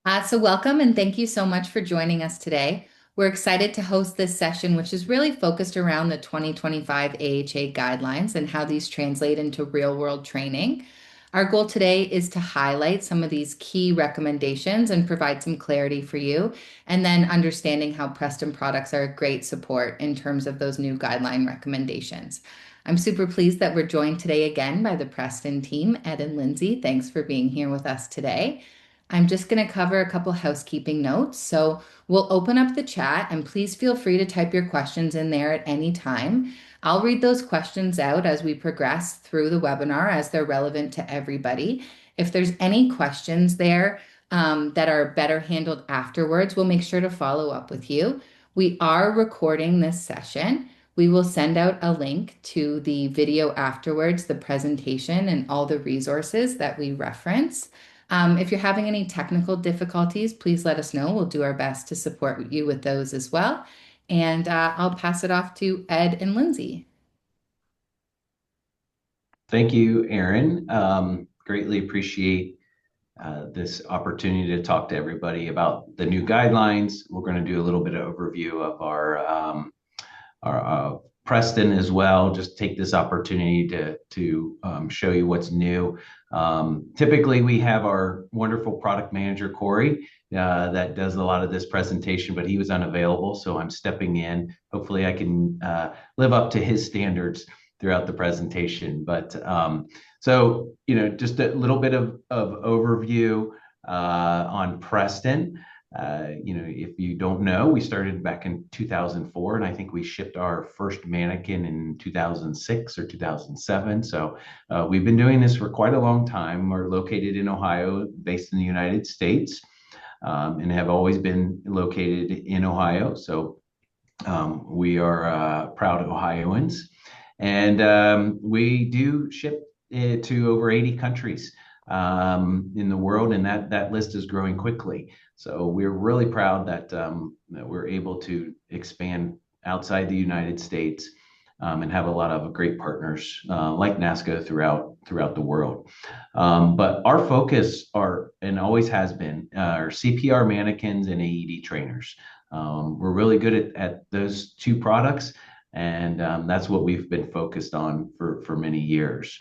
So welcome and thank you so much for joining us today. We're excited to host this session, which is really focused around the 2025 AHA guidelines and how these translate into real-world training. Our goal today is to highlight some of these key recommendations and provide some clarity for you, and then understanding how Preston products are a great support in terms of those new guideline recommendations. I'm super pleased that we're joined today again by the Preston team, Ed and Lindsay. Thanks for being here with us today. I'm just going to cover a couple housekeeping notes. So we'll open up the chat and please feel free to type your questions in there at any time. I'll read those questions out as we progress through the webinar as they're relevant to everybody. If there's any questions there that are better handled afterwards, we'll make sure to follow up with you. We are recording this session. We will send out a link to the video afterwards, the presentation, and all the resources that we reference. If you're having any technical difficulties, please let us know. We'll do our best to support you with those as well. And I'll pass it off to Ed and Lindsay. Thank you, Erin. Greatly appreciate this opportunity to talk to everybody about the new guidelines. We're going to do a little bit of overview of our Preston as well. Just take this opportunity to show you what's new. Typically, we have our wonderful product manager, Corey, that does a lot of this presentation, but he was unavailable, so I'm stepping in. Hopefully, I can live up to his standards throughout the presentation. But so, just a little bit of overview on Preston. If you don't know, we started back in 2004, and I think we shipped our first Mannequin in 2006 or 2007. So we've been doing this for quite a long time. We're located in Ohio, based in the United States, and have always been located in Ohio. So we are proud Ohioans, and we do ship to over 80 countries in the world, and that list is growing quickly. So we're really proud that we're able to expand outside the United States and have a lot of great partners like NASCO throughout the world. But our focus and always has been our CPR mannequins and AED trainers. We're really good at those two products, and that's what we've been focused on for many years.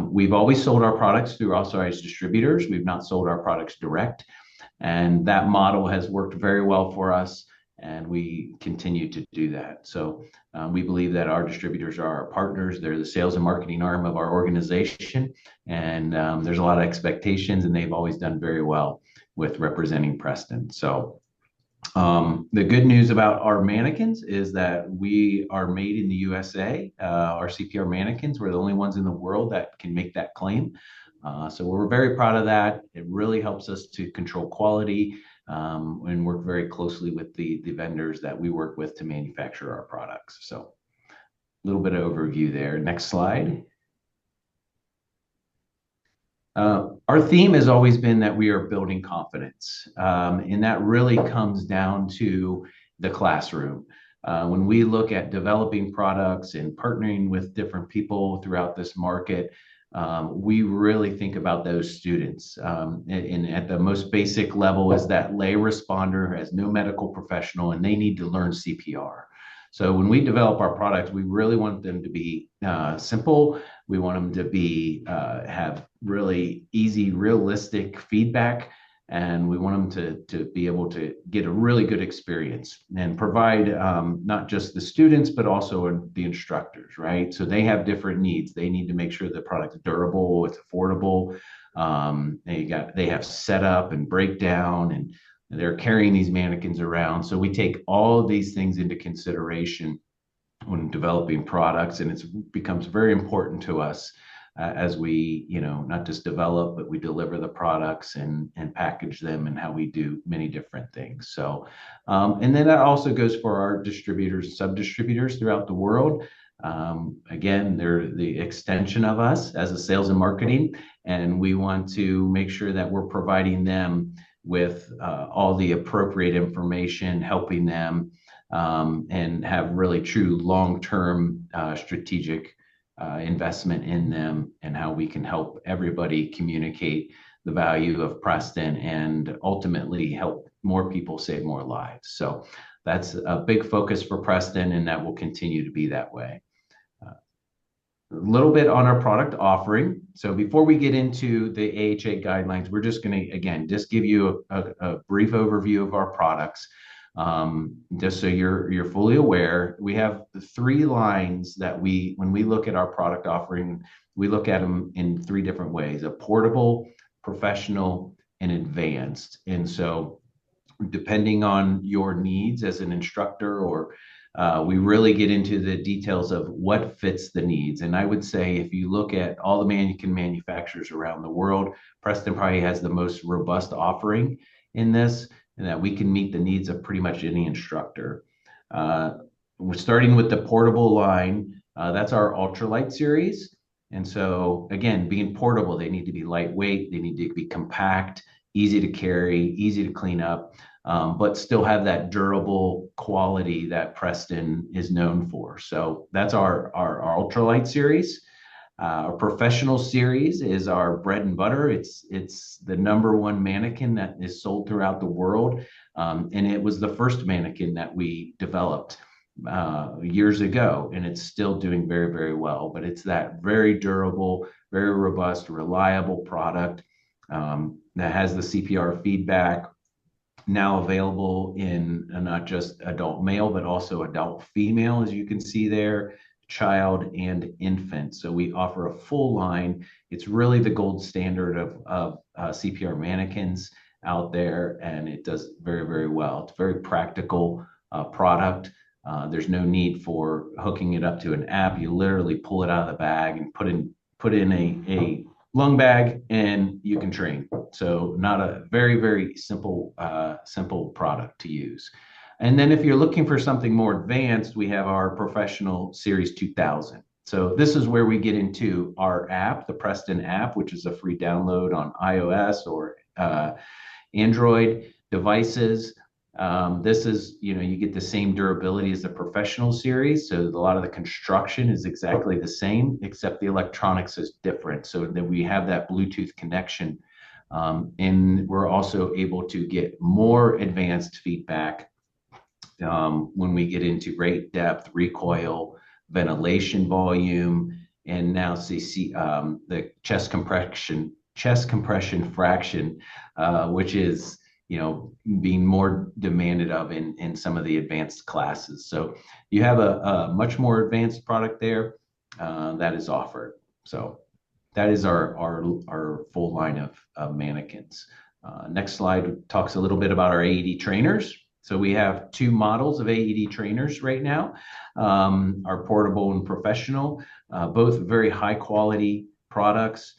We've always sold our products through authorized distributors. We've not sold our products direct. And that model has worked very well for us, and we continue to do that. So we believe that our distributors are our partners. They're the sales and marketing arm of our organization. And there's a lot of expectations, and they've always done very well with representing Preston. So the good news about our mannequins is that we are made in the USA. Our CPR mannequins, we're the only ones in the world that can make that claim. So we're very proud of that. It really helps us to control quality and work very closely with the vendors that we work with to manufacture our products. So a little bit of overview there. Next slide. Our theme has always been that we are building confidence, and that really comes down to the classroom. When we look at developing products and partnering with different people throughout this market, we really think about those students. And at the most basic level is that lay responder who has no medical professional, and they need to learn CPR. So when we develop our products, we really want them to be simple. We want them to be have really easy, realistic feedback, and we want them to be able to get a really good experience and provide not just the students, but also the instructors, right? So they have different needs. They need to make sure the product's durable, it's affordable. They have setup and breakdown, and they're carrying these mannequins around. So we take all of these things into consideration when developing products, and it becomes very important to us as we, not just develop, but we deliver the products and package them, and how we do many different things. So, and then that also goes for our distributors, sub-distributors throughout the world. Again, they're the extension of us as a sales and marketing, and we want to make sure that we're providing them with all the appropriate information, helping them and have really true long-term strategic investment in them, and how we can help everybody communicate the value of Preston and ultimately help more people save more lives. So that's a big focus for Preston, and that will continue to be that way. A little bit on our product offering. So before we get into the AHA guidelines, we're just going to, again, just give you a brief overview of our products. Just so you're fully aware, we have three lines that when we look at our product offering, we look at them in three different ways: a portable, professional, and advanced. And so depending on your needs as an instructor, or we really get into the details of what fits the needs. And I would say if you look at all the mannequin manufacturers around the world, Preston probably has the most robust offering in this, and that we can meet the needs of pretty much any instructor. We're starting with the portable line. That's our ultralight series. And so again, being portable, they need to be lightweight, they need to be compact, easy to carry, easy to clean up, but still have that durable quality that Preston is known for. So that's our ultralight series. Our professional series is our bread and butter. It's the #1 mannequin that is sold throughout the world, and it was the first mannequin that we developed years ago, and it's still doing very, very well. But it's that very durable, very robust, reliable product that has the CPR feedback, now available in not just adult male, but also adult female, as you can see there, child and infant. So we offer a full line. It's really the gold standard of CPR mannequins out there, and it does very, very well. It's a very practical product. There's no need for hooking it up to an app. You literally pull it out of the bag and put in a lung bag, and you can train. So not a very, very simple product to use. And then if you're looking for something more advanced, we have our Professional Series 2000. So this is where we get into our app, the Preston app, which is a free download on iOS or Android devices. This is, you get the same durability as the Professional series. So a lot of the construction is exactly the same, except the electronics is different. So that we have that Bluetooth connection. And we're also able to get more advanced feedback when we get into rate, depth, recoil, ventilation volume, and now the chest compression fraction, which is being more demanded of in some of the advanced classes. So you have a much more advanced product there that is offered. So that is our full line of mannequins. Next slide talks a little bit about our AED trainers. So we have two models of AED trainers right now, our portable and professional, both very high quality products.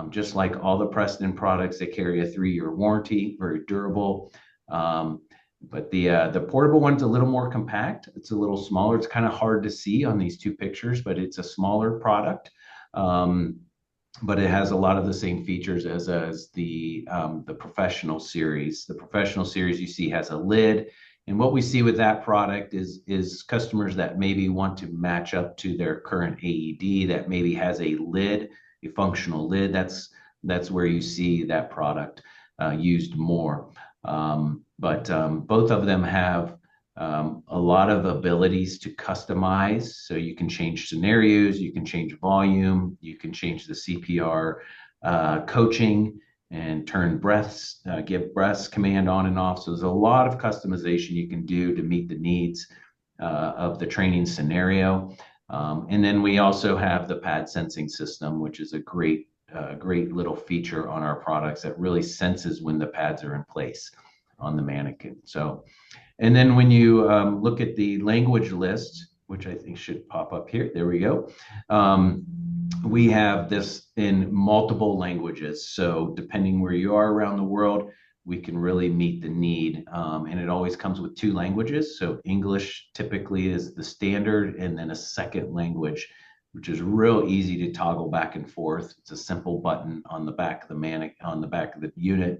Just like all the Preston products, they carry a 3-year warranty, very durable. But the portable one's a little more compact. It's a little smaller. It's kind of hard to see on these two pictures, but it's a smaller product. But it has a lot of the same features as the Professional series. The Professional series you see has a lid. And what we see with that product is customers that maybe want to match up to their current AED that maybe has a lid, a functional lid. That's where you see that product used more. But both of them have a lot of abilities to customize. So you can change scenarios, you can change volume, you can change the CPR coaching and turn breaths, give breaths command on and off. So there's a lot of customization you can do to meet the needs of the training scenario. And then we also have the pad sensing system, which is a great little feature on our products that really senses when the pads are in place on the mannequin. So, and then when you look at the language list, which I think should pop up here, there we go. We have this in multiple languages. So depending where you are around the world, we can really meet the need. And it always comes with 2 languages. So English typically is the standard, and then a second language, which is real easy to toggle back and forth. It's a simple button on the back of the unit.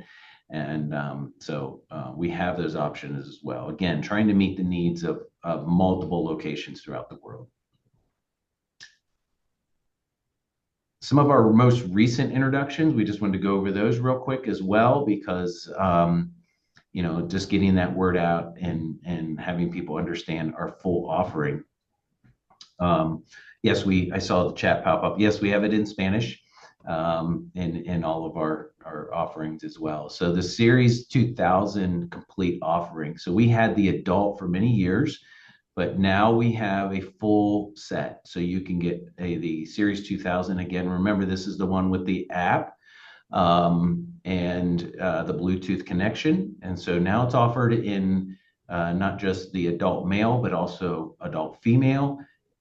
And so we have those options as well. Again, trying to meet the needs of multiple locations throughout the world. Some of our most recent introductions, we just wanted to go over those real quick as well because just getting that word out and having people understand our full offering. Yes, I saw the chat pop up. Yes, we have it in Spanish in all of our offerings as well. So the Series 2000 complete offering. So we had the adult for many years, but now we have a full set. So you can get the Series 2000. Again, remember, this is the one with the app and the Bluetooth connection. And so now it's offered in not just the adult male, but also adult female,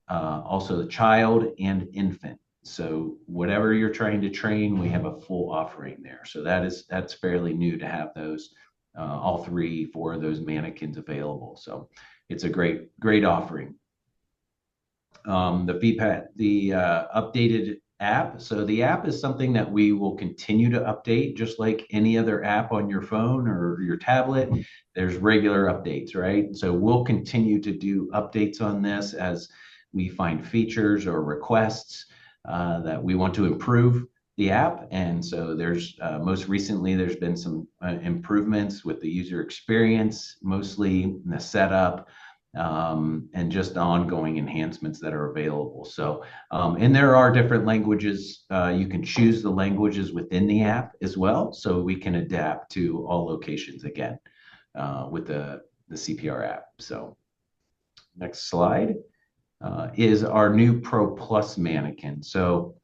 also the child and infant. So whatever you're trying to train, we have a full offering there. So that's fairly new to have those all 4 of those mannequins available. So it's a great offering. The feedback, the updated app. So the app is something that we will continue to update, just like any other app on your phone or your tablet. There's regular updates, right? So we'll continue to do updates on this as we find features or requests that we want to improve the app. And so there's most recently, there's been some improvements with the user experience, mostly in the setup, and just ongoing enhancements that are available. So, and there are different languages. You can choose the languages within the app as well. So we can adapt to all locations again with the CPR app. So next slide is our new Pro Plus mannequin. So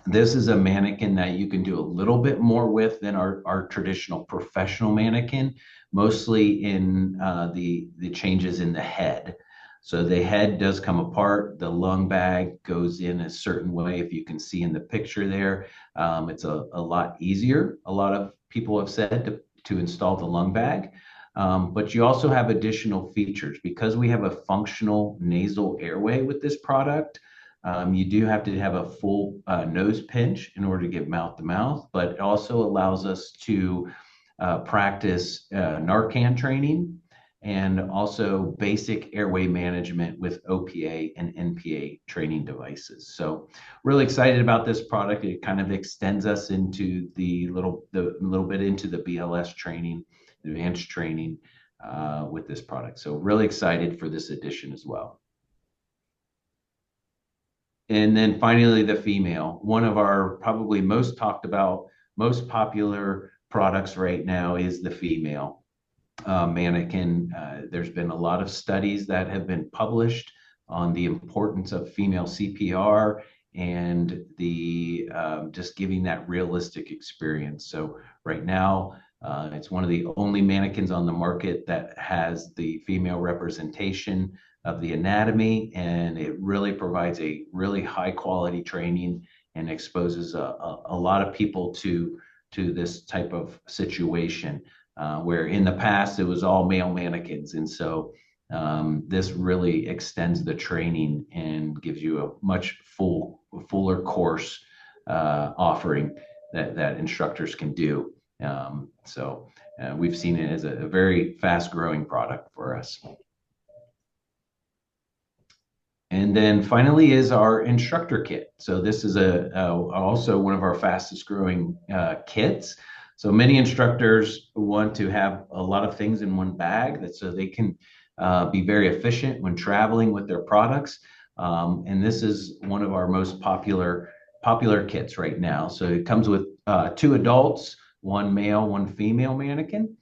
this is a mannequin that you can do a little bit more with than our traditional professional mannequin, mostly in the changes in the head. So the head does come apart. The lung bag goes in a certain way. If you can see in the picture there, it's a lot easier. A lot of people have said to install the lung bag. But you also have additional features because we have a functional nasal airway with this product. You do have to have a full nose pinch in order to get mouth to mouth, but it also allows us to practice Narcan training and also basic airway management with OPA and NPA training devices. So really excited about this product. It kind of extends us into the little bit into the BLS training, advanced training with this product. So really excited for this addition as well. And then finally, the female, one of our probably most talked about, most popular products right now is the female mannequin. There's been a lot of studies that have been published on the importance of female CPR and the just giving that realistic experience. So right now, it's one of the only mannequins on the market that has the female representation of the anatomy, and it really provides a really high quality training and exposes a lot of people to this type of situation where in the past it was all male mannequins. And so this really extends the training and gives you a much fuller course offering that instructors can do. So we've seen it as a very fast growing product for us. And then finally is our instructor kit. So this is also one of our fastest growing kits. So many instructors want to have a lot of things in one bag so they can be very efficient when traveling with their products. And this is one of our most popular kits right now. So it comes with 2 adults, 1 male, 1 female mannequin,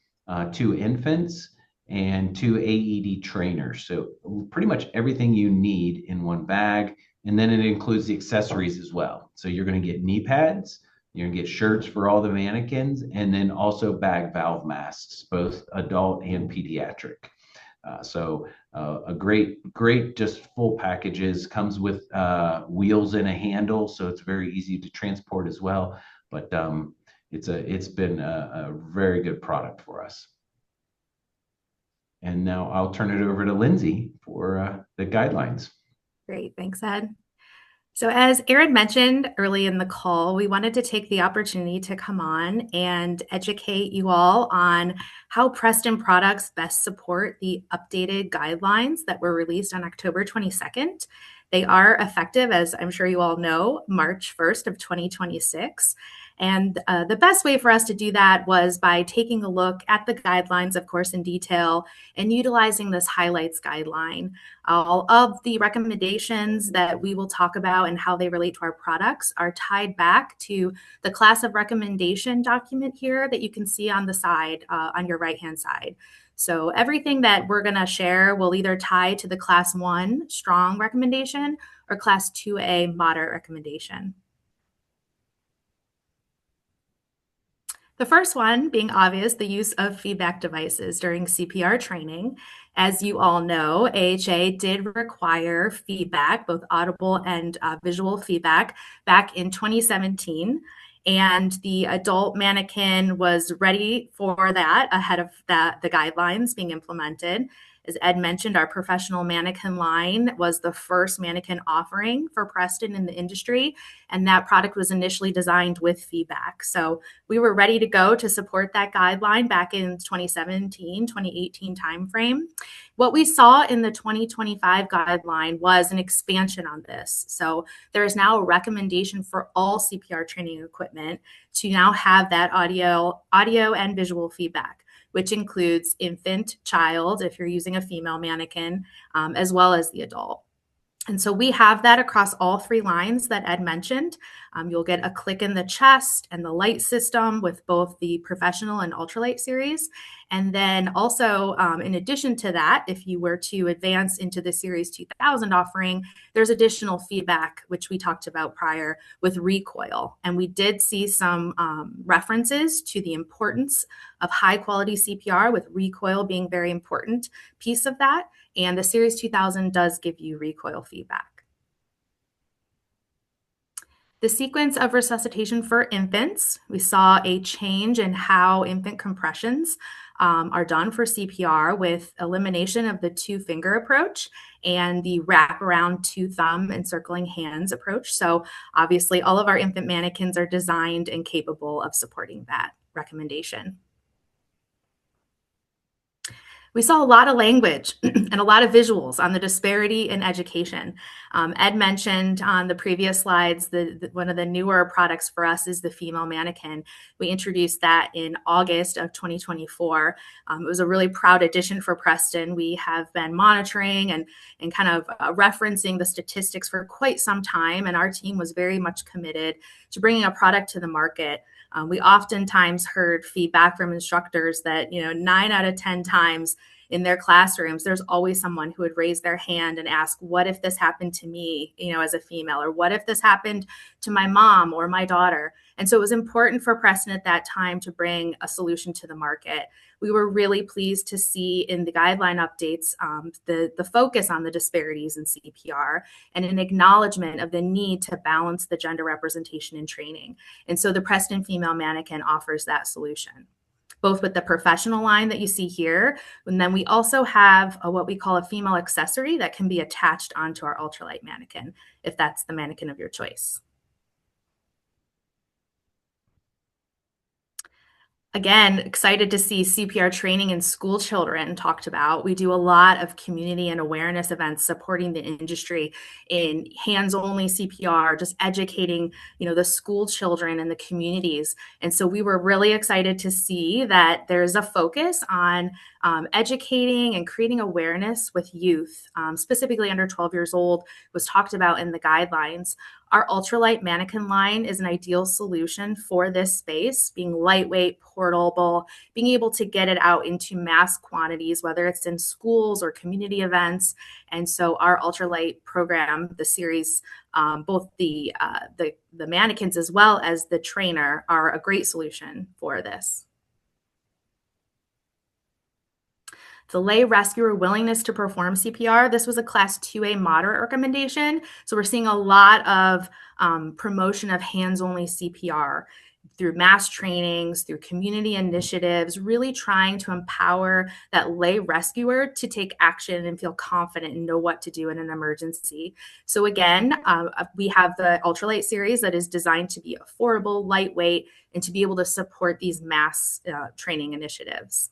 2 infants, and 2 AED trainers. So pretty much everything you need in one bag. And then it includes the accessories as well. So you're going to get knee pads, you're going to get shirts for all the mannequins, and then also bag valve masks, both adult and pediatric. So a great just full packages, comes with wheels and a handle. So it's very easy to transport as well. But it's been a very good product for us. And now I'll turn it over to Lindsay for the guidelines. Great. Thanks, Ed. So as Aaron mentioned early in the call, we wanted to take the opportunity to come on and educate you all on how Preston Products best support the updated guidelines that were released on October 22nd. They are effective, as I'm sure you all know, March 1st of 2026. And the best way for us to do that was by taking a look at the guidelines, of course, in detail, and utilizing this highlights guideline. All of the recommendations that we will talk about and how they relate to our products are tied back to the class of recommendation document here that you can see on the side, on your right-hand side. So everything that we're going to share will either tie to the class 1 strong recommendation or class 2A moderate recommendation. The first one being obvious, the use of feedback devices during CPR training. As you all know, AHA did require feedback, both audible and visual feedback, back in 2017. And the adult Mannequin was ready for that ahead of the guidelines being implemented. As Ed mentioned, our professional Mannequin line was the first Mannequin offering for Preston in the industry, and that product was initially designed with feedback. So we were ready to go to support that guideline back in 2017, 2018 timeframe. What we saw in the 2025 guideline was an expansion on this. So there is now a recommendation for all CPR training equipment to now have that audio and visual feedback, which includes infant, child, if you're using a female Mannequin, as well as the adult. And so we have that across all 3 lines that Ed mentioned. You'll get a click in the chest and the light system with both the professional and ultralight series. And then also, in addition to that, if you were to advance into the Series 2000 offering, there's additional feedback, which we talked about prior with recoil. And we did see some references to the importance of high quality CPR, with recoil being a very important piece of that. And the Series 2000 does give you recoil feedback. The sequence of resuscitation for infants, we saw a change in how infant compressions are done for CPR, with elimination of the 2-finger approach and the wraparound 2-thumb encircling hands approach. So obviously all of our infant Mannequins are designed and capable of supporting that recommendation. We saw a lot of language and a lot of visuals on the disparity in education. Ed mentioned on the previous slides, one of the newer products for us is the female Mannequin. We introduced that in August of 2024. It was a really proud addition for Preston. We have been monitoring and kind of referencing the statistics for quite some time, and our team was very much committed to bringing a product to the market. We oftentimes heard feedback from instructors that, 9 out of 10 times in their classrooms, there's always someone who would raise their hand and ask, what if this happened to me, as a female, or what if this happened to my mom or my daughter? And so it was important for Preston at that time to bring a solution to the market. We were really pleased to see in the guideline updates the focus on the disparities in CPR and an acknowledgement of the need to balance the gender representation in training. And so the Preston Female Mannequin offers that solution, both with the professional line that you see here, and then we also have what we call a female accessory that can be attached onto our ultralight Mannequin, if that's the Mannequin of your choice. Again, excited to see CPR training in school children talked about. We do a lot of community and awareness events supporting the industry in hands-only CPR, just educating, the school children and the communities. And so we were really excited to see that there's a focus on educating and creating awareness with youth, specifically under 12 years old, was talked about in the guidelines. Our ultralight Mannequin line is an ideal solution for this space, being lightweight, portable, being able to get it out into mass quantities, whether it's in schools or community events. And so our ultralight program, the series, both the Mannequins as well as the trainer, are a great solution for this. The lay rescuer willingness to perform CPR. This was a class 2A moderate recommendation. So we're seeing a lot of promotion of hands-only CPR through mass trainings, through community initiatives, really trying to empower that lay rescuer to take action and feel confident and know what to do in an emergency. So again, we have the ultralight series that is designed to be affordable, lightweight, and to be able to support these mass training initiatives.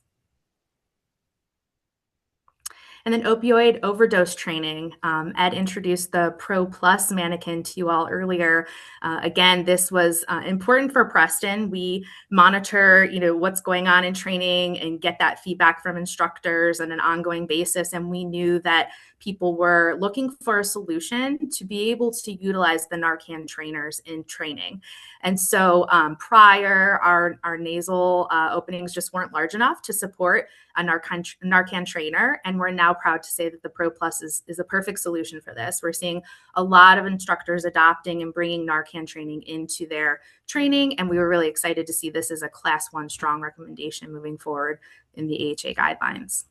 And then opioid overdose training. Ed introduced the Pro Plus Mannequin to you all earlier. Again, this was important for Preston. We monitor, what's going on in training and get that feedback from instructors on an ongoing basis. And we knew that people were looking for a solution to be able to utilize the Narcan trainers in training. And so prior, our nasal openings just weren't large enough to support a Narcan trainer. And we're now proud to say that the Pro Plus is a perfect solution for this. We're seeing a lot of instructors adopting and bringing Narcan training into their training. And we were really excited to see this as a Class 1 strong recommendation moving forward in the AHA guidelines.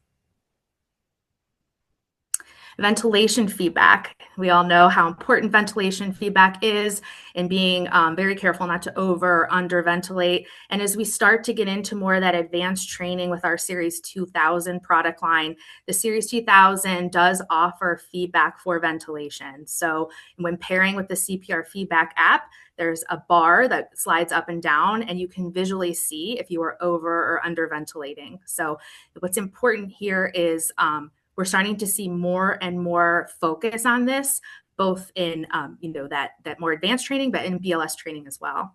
Ventilation feedback. We all know how important ventilation feedback is and being very careful not to over or under ventilate. And as we start to get into more of that advanced training with our Series 2000 product line, the Series 2000 does offer feedback for ventilation. So when pairing with the CPR Feedback app, there's a bar that slides up and down, and you can visually see if you are over or under ventilating. So what's important here is we're starting to see more and more focus on this, both in that more advanced training, but in BLS training as well.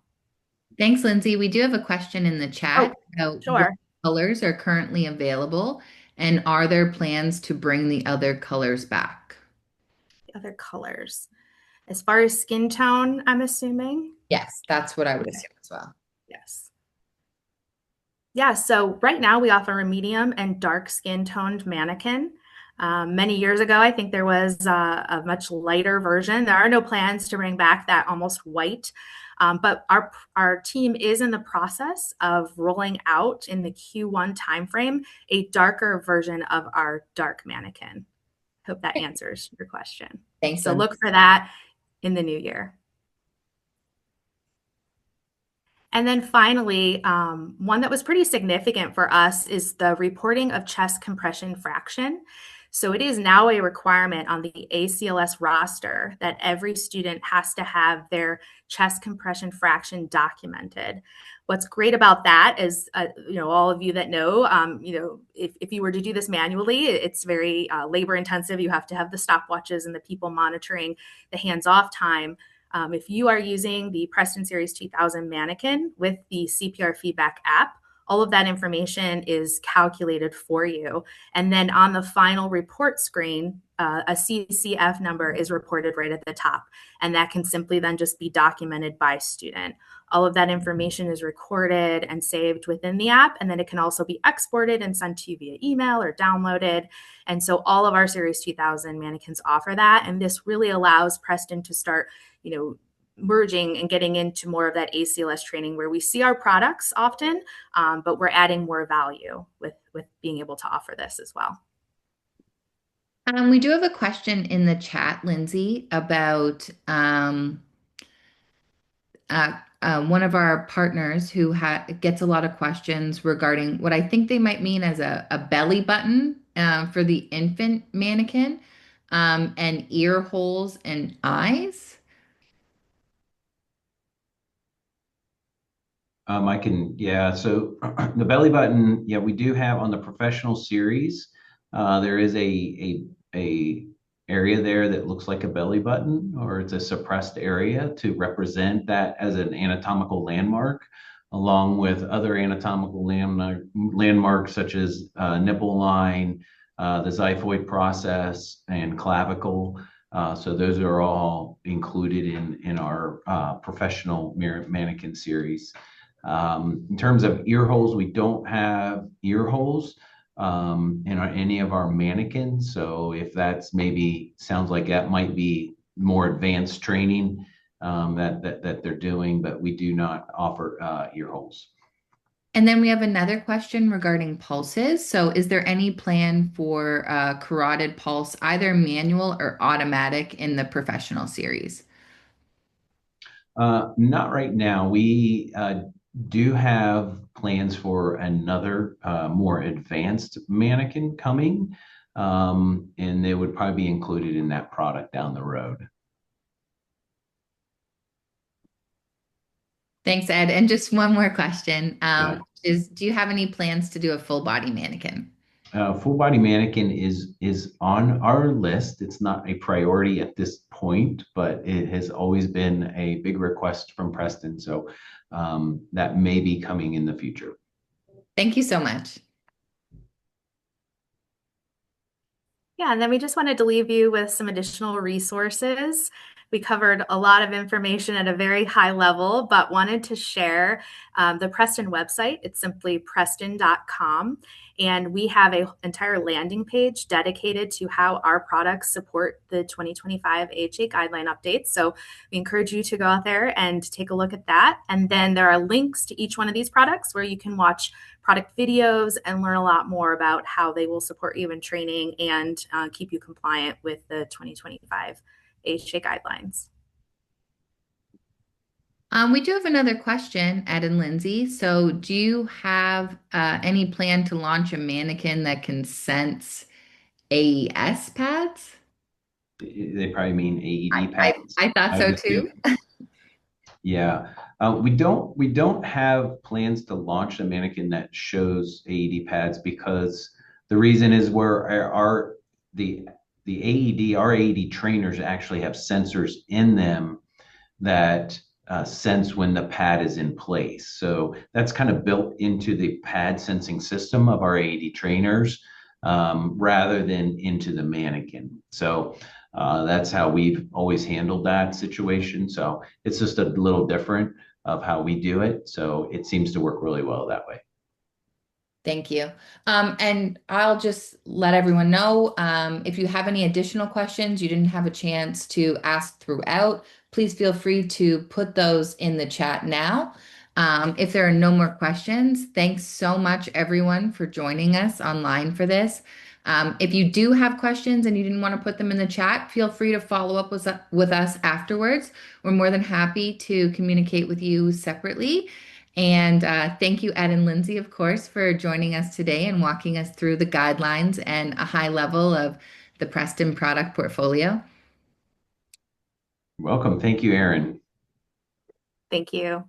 Thanks, Lindsay. We do have a question in the chat about Sure. what colors are currently available, and are there plans to bring the other colors back? The other colors. As far as skin tone, I'm assuming? Yes, that's what I would assume as well. Yes. Yeah, so right now we offer a medium and dark skin toned Mannequin. Many years ago, I think there was a much lighter version. There are no plans to bring back that almost white, but our team is in the process of rolling out in the Q1 timeframe a darker version of our dark Mannequin. Hope that answers your question. Thanks. So look for that in the new year. And then finally, one that was pretty significant for us is the reporting of chest compression fraction. So it is now a requirement on the ACLS roster that every student has to have their chest compression fraction documented. What's great about that is, all of you that know, if you were to do this manually, it's very labor intensive. You have to have the stopwatches and the people monitoring the hands-off time. If you are using the Preston Series 2000 Mannequin with the CPR Feedback app, all of that information is calculated for you. And then on the final report screen, a CCF number is reported right at the top. And that can simply then just be documented by student. All of that information is recorded and saved within the app. And then it can also be exported and sent to you via email or downloaded. And so all of our Series 2000 Mannequins offer that. And this really allows Preston to start, merging and getting into more of that ACLS training where we see our products often, but we're adding more value with being able to offer this as well. We do have a question in the chat, Lindsay, about one of our partners who gets a lot of questions regarding what I think they might mean as a belly button for the infant mannequin, and ear holes and eyes. So the belly button, we do have on the professional series. There is a area there that looks like a belly button, or it's a suppressed area to represent that as an anatomical landmark, along with other anatomical landmarks such as nipple line, the xiphoid process, and clavicle. So those are all included in our professional mannequin series. In terms of ear holes, we don't have ear holes in any of our mannequins. So if that's maybe sounds like that might be more advanced training that they're doing, but we do not offer ear holes. And then we have another question regarding pulses. So is there any plan for carotid pulse, either manual or automatic in the professional series? Not right now. We do have plans for another more advanced mannequin coming, and they would probably be included in that product down the road. Thanks, Ed. And just one more question do you have any plans to do a full body mannequin? Full body mannequin is on our list. It's not a priority at this point, but it has always been a big request from Preston. So that may be coming in the future. Thank you so much. Yeah, and then we just wanted to leave you with some additional resources. We covered a lot of information at a very high level, but wanted to share the Preston website. It's simply preston.com. And we have an entire landing page dedicated to how our products support the 2025 AHA guideline updates. So we encourage you to go out there and take a look at that. And then there are links to each one of these products where you can watch product videos and learn a lot more about how they will support you in training and keep you compliant with the 2025 AHA guidelines. We do have another question, Ed and Lindsay. So, do you have any plan to launch a mannequin that can sense AES pads? They probably mean AED I, pads, I thought I so would too. assume. Yeah, we don't have plans to launch a mannequin that shows AED pads because the reason is where the AED our AED trainers actually have sensors in them that sense when the pad is in place. So that's kind of built into the pad sensing system of our AED trainers rather than into the mannequin. So that's how we've always handled that situation. So it's just a little different of how we do it. So it seems to work really well that way. Thank you. And I'll just let everyone know if you have any additional questions you didn't have a chance to ask throughout, please feel free to put those in the chat now. If there are no more questions, thanks so much, everyone, for joining us online for this. If you do have questions and you didn't want to put them in the chat, feel free to follow up with us afterwards. We're more than happy to communicate with you separately. And thank you, Ed and Lindsay, of course, for joining us today and walking us through the guidelines and a high level of the Preston product portfolio. Welcome. Thank you, Aaron. Thank you.